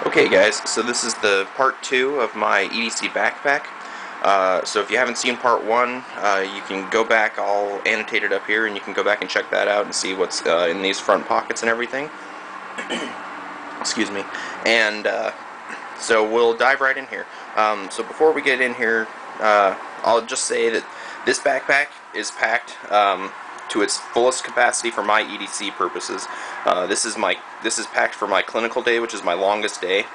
Okay guys, so this is the part 2 of my EDC backpack. So if you haven't seen part 1, you can go back, I'll annotate it up here, and you can go back and check that out and see what's in these front pockets and everything. Excuse me. And so we'll dive right in here. So before we get in here, I'll just say that this backpack is packed to its fullest capacity for my EDC purposes. This is packed for my clinical day, which is my longest day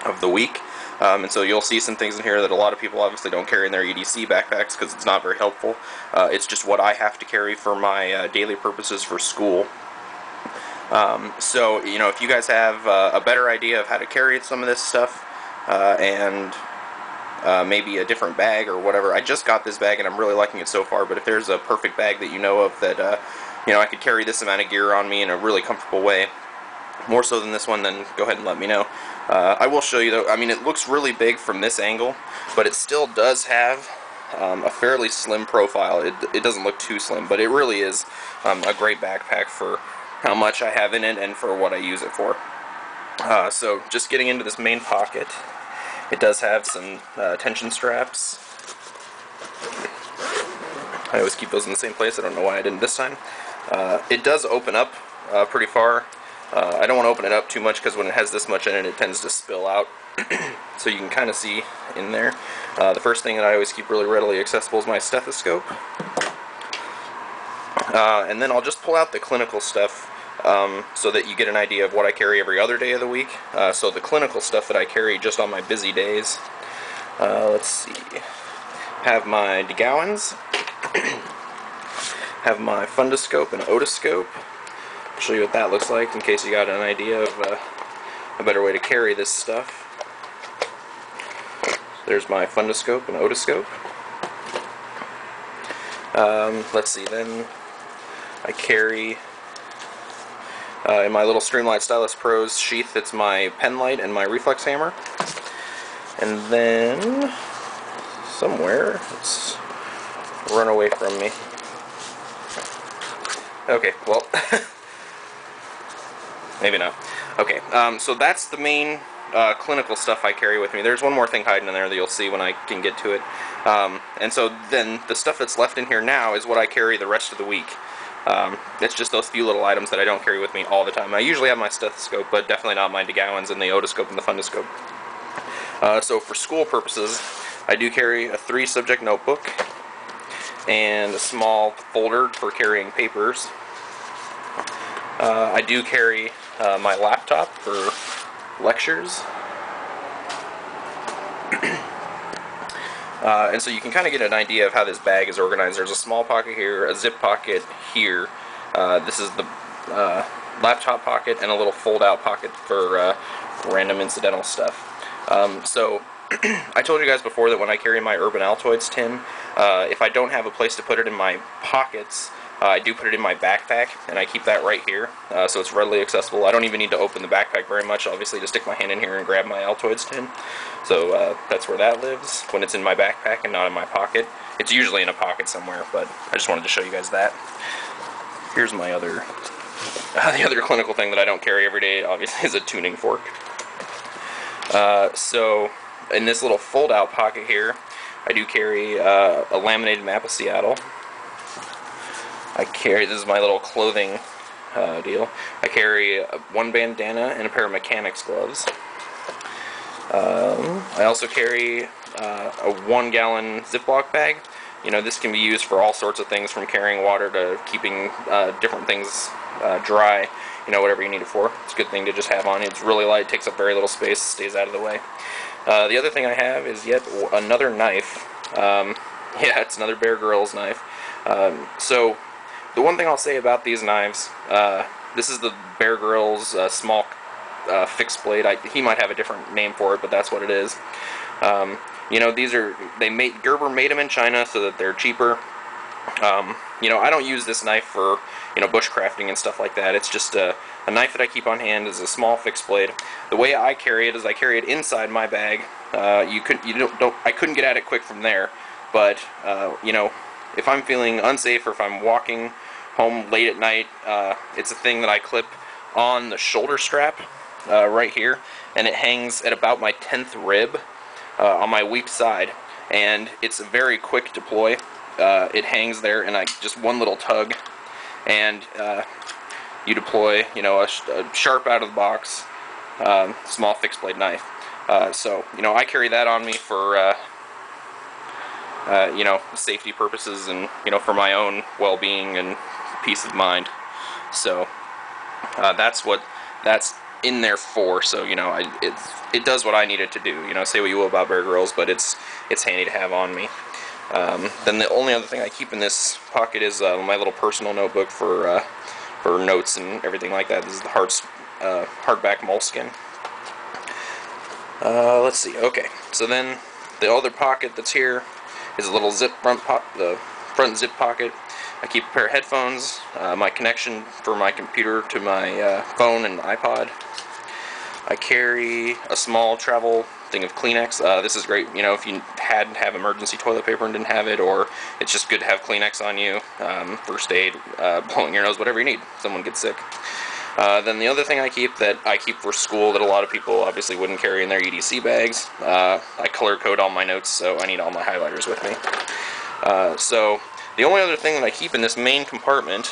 of the week. And so you'll see some things in here that a lot of people obviously don't carry in their EDC backpacks because it's not very helpful. It's just what I have to carry for my daily purposes for school. So, you know, if you guys have a better idea of how to carry some of this stuff, and maybe a different bag or whatever. I just got this bag and I'm really liking it so far, but if there's a perfect bag that you know of that, you know, I could carry this amount of gear on me in a really comfortable way, more so than this one, then go ahead and let me know. I will show you though, I mean, it looks really big from this angle, but it still does have a fairly slim profile. It doesn't look too slim, but it really is a great backpack for how much I have in it and for what I use it for. So just getting into this main pocket, it does have some tension straps. I always keep those in the same place. I don't know why I didn't this time. It does open up pretty far. I don't want to open it up too much because when it has this much in it, it tends to spill out. So you can kind of see in there. The first thing that I always keep really readily accessible is my stethoscope. And then I'll just pull out the clinical stuff so that you get an idea of what I carry every other day of the week. So the clinical stuff that I carry just on my busy days. Let's see. Have my DeGowans. Have my fundoscope and otoscope. I'll show you what that looks like in case you got an idea of a better way to carry this stuff. There's my fundoscope and otoscope. Let's see, then I carry in my little Streamlight Stylus Pros sheath, it's my pen light and my reflex hammer. And then somewhere, it's run away from me. Okay, well, maybe not. Okay, so that's the main clinical stuff I carry with me. There's one more thing hiding in there that you'll see when I can get to it. And so then the stuff that's left in here now is what I carry the rest of the week. It's just those few little items that I don't carry with me all the time. I usually have my stethoscope, but definitely not my DeGowans and the otoscope and the fundoscope. So for school purposes, I do carry a 3-subject notebook and a small folder for carrying papers. I do carry my laptop for lectures. And so you can kind of get an idea of how this bag is organized. There's a small pocket here, a zip pocket here. This is the laptop pocket, and a little fold-out pocket for random incidental stuff. So I told you guys before that when I carry my Urban Altoids tin, if I don't have a place to put it in my pockets, I do put it in my backpack, and I keep that right here, so it's readily accessible. I don't even need to open the backpack very much, obviously, to stick my hand in here and grab my Altoids tin. So that's where that lives, when it's in my backpack and not in my pocket. It's usually in a pocket somewhere, but I just wanted to show you guys that. Here's my other, the other clinical thing that I don't carry every day, obviously, is a tuning fork. So in this little fold-out pocket here, I do carry a laminated map of Seattle. I carry, this is my little clothing deal. I carry one bandana and a pair of mechanics gloves. I also carry a 1-gallon Ziploc bag. You know, this can be used for all sorts of things, from carrying water to keeping different things dry. You know, whatever you need it for. It's a good thing to just have on. It's really light, takes up very little space, stays out of the way. The other thing I have is yet another knife. Yeah, it's another Bear Grylls knife. So the one thing I'll say about these knives, this is the Bear Grylls small fixed blade. He might have a different name for it, but that's what it is. You know, these are, Gerber made them in China so that they're cheaper. You know, I don't use this knife for, you know, bushcrafting and stuff like that. It's just a knife that I keep on hand. Is a small fixed blade. The way I carry it is I carry it inside my bag. I couldn't get at it quick from there, but you know, if I'm feeling unsafe or if I'm walking home late at night, it's a thing that I clip on the shoulder strap right here, and it hangs at about my 10th rib on my weak side, and it's a very quick deploy. It hangs there, and just one little tug, and you deploy, you know, a sharp out of the box, small fixed blade knife. So, you know, I carry that on me for you know, safety purposes, and, you know, for my own well-being and peace of mind. So that's what that's in there for. So, you know, it does what I need it to do. You know, say what you will about Bear Grylls, but it's handy to have on me. Then the only other thing I keep in this pocket is my little personal notebook for notes and everything like that. This is the hardback moleskin. Let's see. Okay, so then the other pocket that's here is a little the front zip pocket. I keep a pair of headphones, my connection for my computer to my phone and iPod. I carry a small travel thing of Kleenex. This is great, you know, if you have emergency toilet paper and didn't have it, or it's just good to have Kleenex on you, first aid, blowing your nose, whatever you need. Someone gets sick. Then the other thing I keep for school that a lot of people obviously wouldn't carry in their EDC bags, I color code all my notes, so I need all my highlighters with me. So the only other thing that I keep in this main compartment,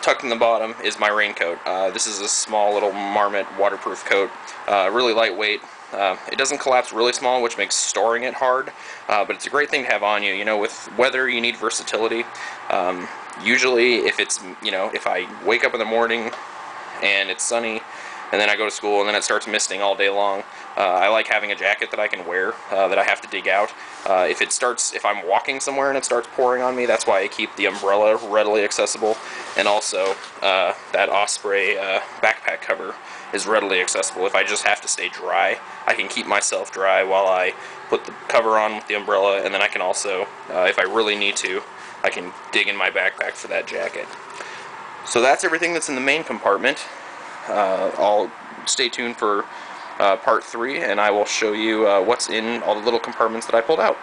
tucked in the bottom, is my raincoat. This is a small little Marmot waterproof coat, really lightweight. It doesn't collapse really small, which makes storing it hard, but it's a great thing to have on you. You know, with weather, you need versatility. Usually, if it's, you know, if I wake up in the morning and it's sunny, and then I go to school and then it starts misting all day long, I like having a jacket that I can wear, that I have to dig out. If I'm walking somewhere and it starts pouring on me, that's why I keep the umbrella readily accessible, and also that Osprey backpack cover is readily accessible. If I just have to stay dry, I can keep myself dry while I put the cover on with the umbrella, and then I can also, if I really need to, I can dig in my backpack for that jacket. So that's everything that's in the main compartment. I'll stay tuned for part 3, and I will show you what's in all the little compartments that I pulled out.